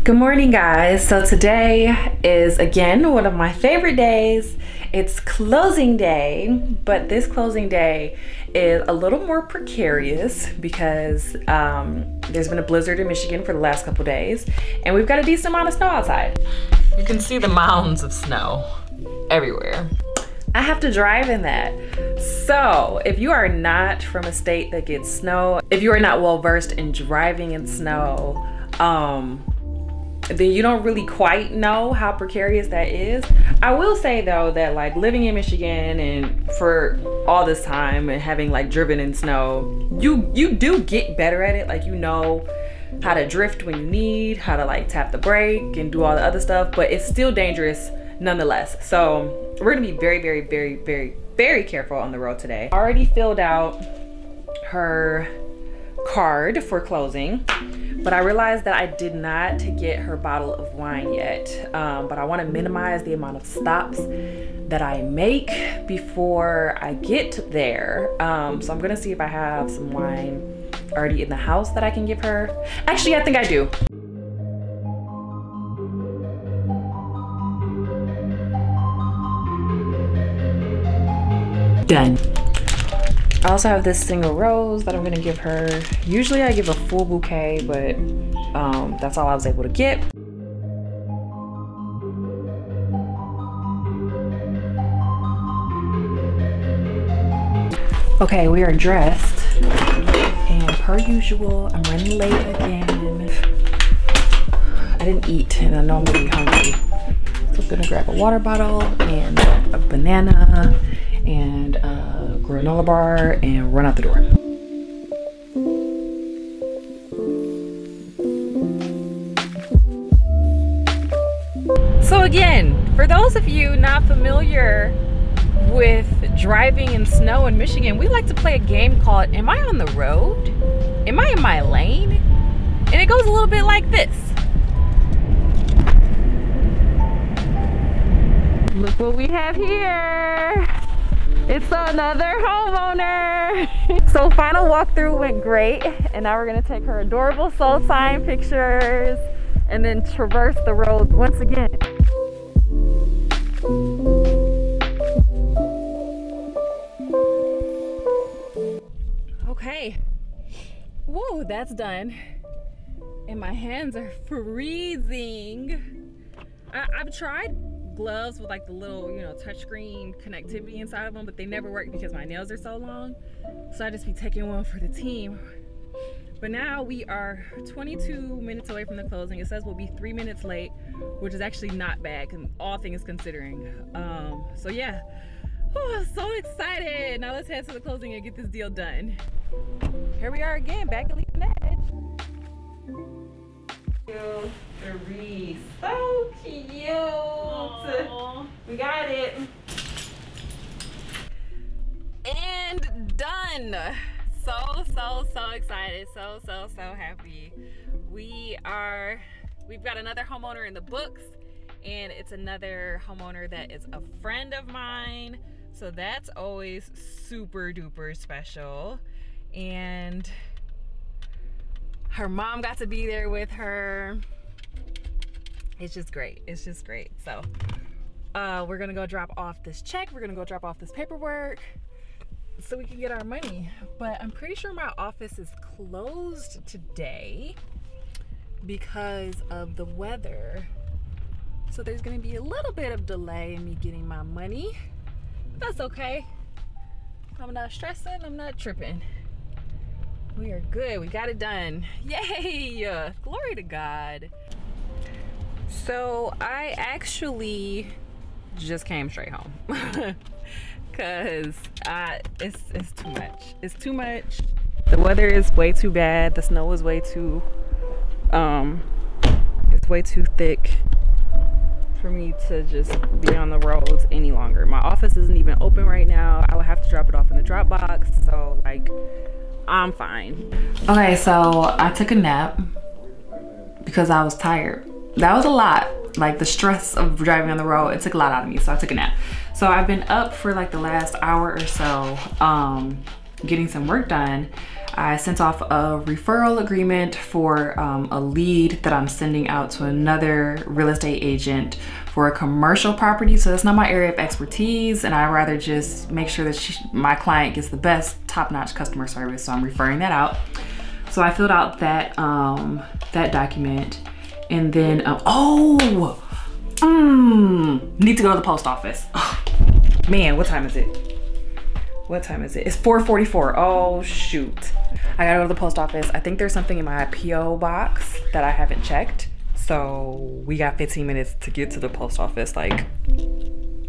Good morning, guys. So today is again one of my favorite days. It's closing day, but this closing day is a little more precarious because there's been a blizzard in Michigan for the last couple days and we've got a decent amount of snow outside. You can see the mounds of snow everywhere. I have to drive in that. So if you are not from a state that gets snow, if you are not well versed in driving in snow, then you don't really quite know how precarious that is. I will say though that like living in Michigan and for all this time and having like driven in snow, you do get better at it. Like you know how to drift when you need, how to like tap the brake and do all the other stuff, but it's still dangerous nonetheless. So we're gonna be very careful on the road today. I already filled out her card for closing, but I realized that I did not get her bottle of wine yet. But I want to minimize the amount of stops that I make before I get there. So I'm gonna see if I have some wine already in the house that I can give her. Actually, I think I do. Done. I also have this single rose that I'm gonna give her. Usually I give a full bouquet, but that's all I was able to get. Okay, we are dressed, and per usual, I'm running late again. I didn't eat, and I know I'm gonna be hungry. So I'm gonna grab a water bottle and a banana and a granola bar and run out the door. So again, for those of you not familiar with driving in snow in Michigan, we like to play a game called Am I on the Road? Am I in my lane? And it goes a little bit like this. Look what we have here. It's another homeowner. So final walkthrough went great, and now we're gonna take her adorable soul sign pictures and then traverse the roads once again. Okay, whoa, that's done. And my hands are freezing. I've tried gloves with like the little, you know, touchscreen connectivity inside of them, but they never work because my nails are so long. So I just be taking one for the team. But now we are 22 minutes away from the closing. It says we'll be 3 minutes late, which is actually not bad, all things considering. So yeah, I'm so excited. Now let's head to the closing and get this deal done. Here we are again, back at Leading Edge. Three, so cute. Aww. We got it. And done. So excited. So happy. We've got another homeowner in the books, and it's another homeowner that is a friend of mine. So that's always super duper special. And her mom got to be there with her. It's just great. It's just great. So we're gonna go drop off this check. We're gonna go drop off this paperwork so we can get our money. But I'm pretty sure my office is closed today because of the weather. So there's gonna be a little bit of delay in me getting my money. But that's okay. I'm not stressing, I'm not tripping. We are good, we got it done. Yay, glory to God. So I actually just came straight home because it's too much. It's too much. The weather is way too bad. The snow is way too, it's way too thick for me to just be on the roads any longer. My office isn't even open right now. I would have to drop it off in the drop box. So like, I'm fine. Okay, so I took a nap because I was tired. That was a lot. Like the stress of driving on the road, it took a lot out of me, so I took a nap. So I've been up for like the last hour or so getting some work done. I sent off a referral agreement for a lead that I'm sending out to another real estate agent for a commercial property. So that's not my area of expertise, and I'd rather just make sure that my client gets the best top-notch customer service. So I'm referring that out. So I filled out that that document, and then need to go to the post office. Oh, man, what time is it? What time is it? It's 4:44. Oh shoot. I gotta go to the post office. I think there's something in my PO box that I haven't checked. So we got 15 minutes to get to the post office, like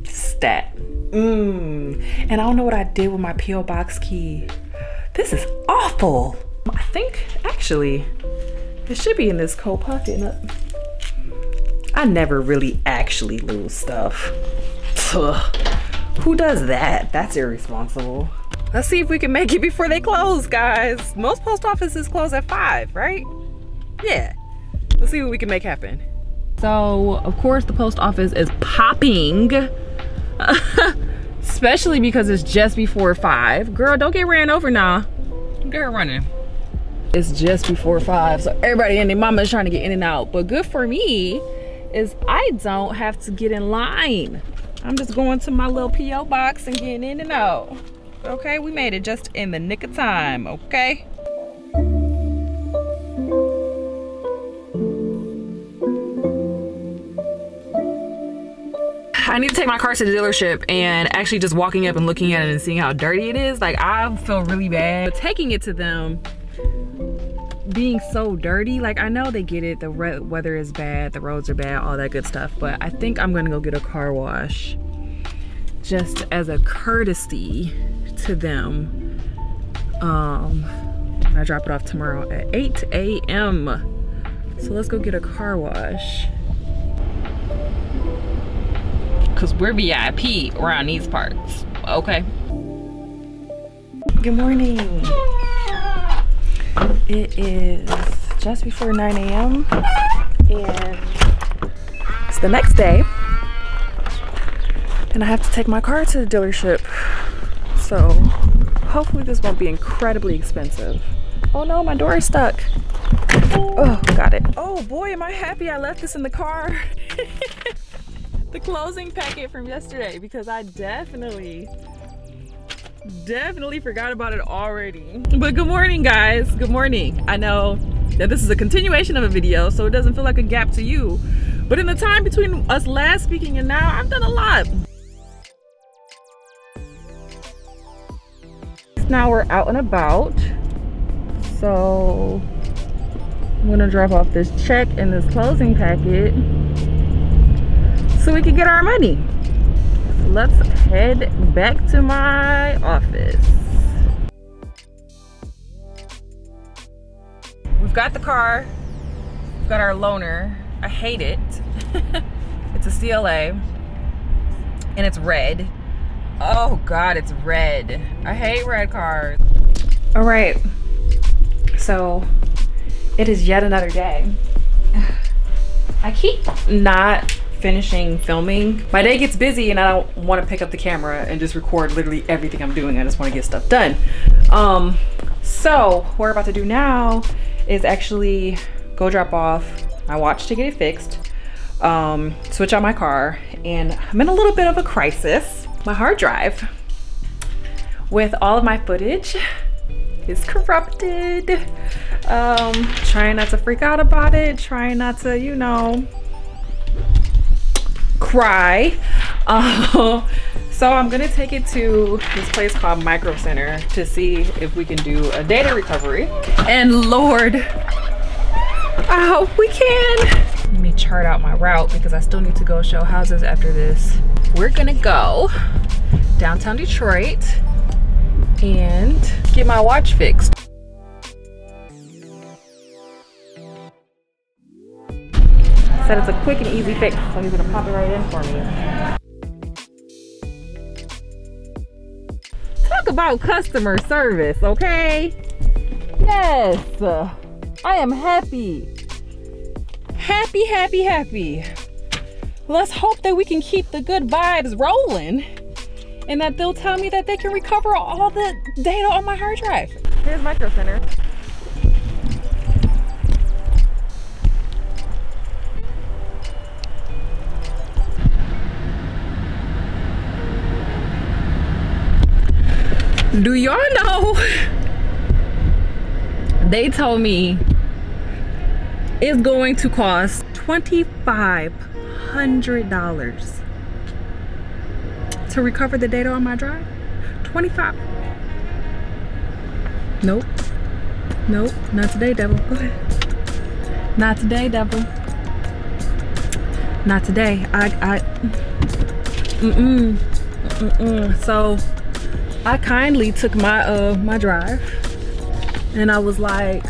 stat. And I don't know what I did with my PO box key. This is awful. I think actually it should be in this coat pocket. I never really actually lose stuff. Ugh. Who does that? That's irresponsible. Let's see if we can make it before they close, guys. Most post offices close at 5, right? Yeah. Let's see what we can make happen. So, of course, the post office is popping. Especially because it's just before 5. Girl, don't get ran over now. Get her running. It's just before 5, so everybody and their mama is trying to get in and out. But good for me is I don't have to get in line. I'm just going to my little PO box and getting in and out. Okay, we made it just in the nick of time, okay? I need to take my car to the dealership, and actually just walking up and looking at it and seeing how dirty it is, like I feel really bad. But taking it to them being so dirty, like I know they get it, the weather is bad, the roads are bad, all that good stuff, but I think I'm gonna go get a car wash just as a courtesy to them. I drop it off tomorrow at 8 a.m. So let's go get a car wash, because we're VIP around these parts, okay? Good morning. It is just before 9 a.m. and it's the next day, and I have to take my car to the dealership. So hopefully this won't be incredibly expensive. Oh no, my door is stuck. Oh, got it. Oh boy, am I happy I left this in the car. The closing packet from yesterday, because I definitely forgot about it already. But good morning, guys. Good morning. I know that this is a continuation of a video, so it doesn't feel like a gap to you, but in the time between us last speaking and now, I've done a lot. Now we're out and about, so I'm gonna drop off this check and this closing packet so we can get our money. Let's head back to my office. We've got the car, we've got our loaner. I hate it. It's a CLA and it's red. Oh God, it's red. I hate red cars. All right, so it is yet another day. I keep not finishing filming. My day gets busy and I don't want to pick up the camera and just record literally everything I'm doing. I just want to get stuff done. So what we're about to do now is actually go drop off my watch to get it fixed, switch out my car, and I'm in a little bit of a crisis. My hard drive with all of my footage is corrupted. Trying not to freak out about it, trying not to, you know, cry. So I'm gonna take it to this place called Micro Center to see if we can do a data recovery. And Lord, I hope we can. Let me chart out my route because I still need to go show houses after this. We're gonna go downtown Detroit and get my watch fixed. Said it's a quick and easy fix, so he's gonna pop it right in for me. Talk about customer service, okay? Yes, I am happy. Happy, happy, happy. Let's hope that we can keep the good vibes rolling and that they'll tell me that they can recover all the data on my hard drive. Here's Micro Center. Do y'all know? They told me it's going to cost $2,500 to recover the data on my drive. 25. Nope. Nope. Not today, devil. Go ahead. Not today, devil. Not today. So I kindly took my my drive and I was like,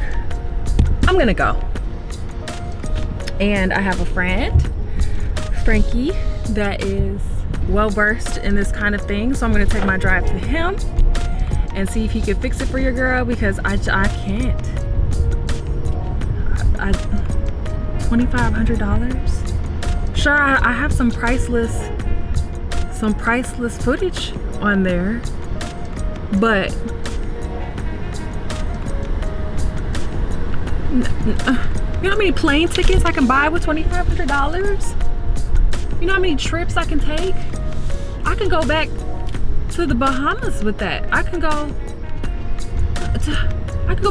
I'm gonna go. And I have a friend, Frankie, that is well versed in this kind of thing. So I'm gonna take my drive to him and see if he can fix it for your girl, because I can't. $2,500. Sure, I have some priceless footage on there, but you know how many plane tickets I can buy with $2,500? You know how many trips I can take? I can go back to the Bahamas with that. I can go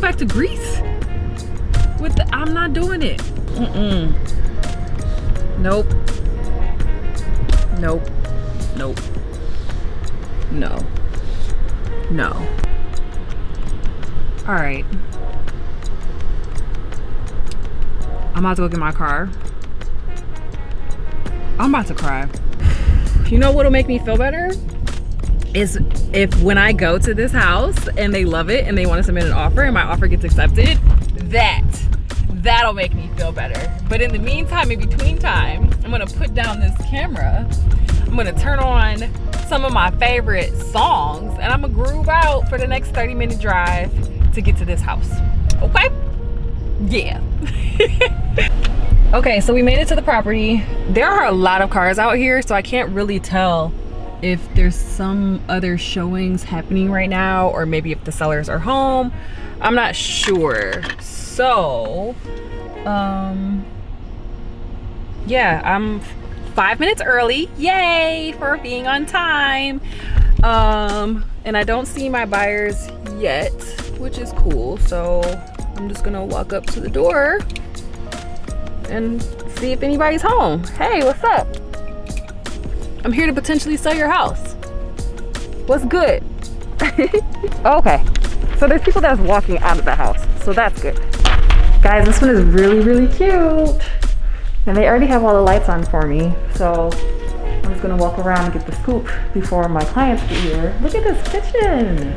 back to Greece with the, I'm not doing it. Nope. Nope. Nope. No. No. All right. I'm about to go get my car. I'm about to cry. You know what'll make me feel better? Is if when I go to this house and they love it and they want to submit an offer and my offer gets accepted, that'll make me feel better. But in the meantime, in between time, I'm gonna put down this camera. I'm gonna turn on some of my favorite songs and I'm gonna groove out for the next 30-minute drive to get to this house. Okay? Yeah. Okay, so we made it to the property. There are a lot of cars out here, so I can't really tell if there's some other showings happening right now, or maybe if the sellers are home. I'm not sure. So, yeah, I'm 5 minutes early. Yay for being on time. And I don't see my buyers yet, which is cool. So I'm just gonna walk up to the door and see if anybody's home. Hey, what's up? I'm here to potentially sell your house. What's good? Okay, so there's people that's walking out of the house, so that's good. Guys, this one is really, really cute. And they already have all the lights on for me, so I'm just gonna walk around and get the scoop before my clients get here. Look at this kitchen.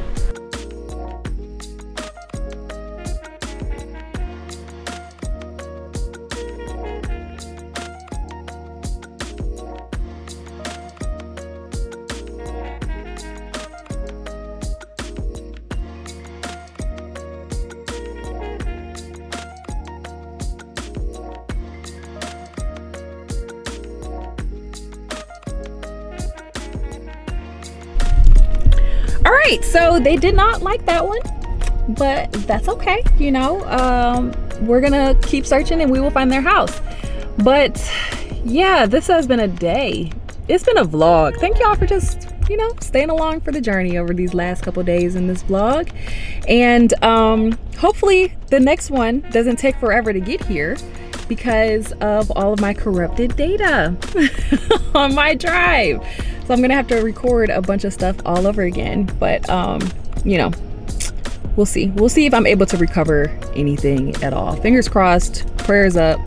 All right, so they did not like that one, but that's okay. You know, we're gonna keep searching and we will find their house. But yeah, this has been a day. It's been a vlog. Thank y'all for just, you know, staying along for the journey over these last couple days in this vlog. And hopefully the next one doesn't take forever to get here because of all of my corrupted data on my drive. So I'm gonna have to record a bunch of stuff all over again, but you know, we'll see. We'll see if I'm able to recover anything at all. Fingers crossed, prayers up,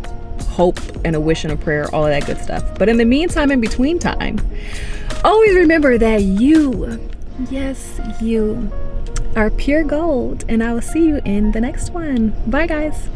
hope and a wish and a prayer, all of that good stuff. But in the meantime, in between time, always remember that you, yes, you are pure gold, and I will see you in the next one. Bye guys.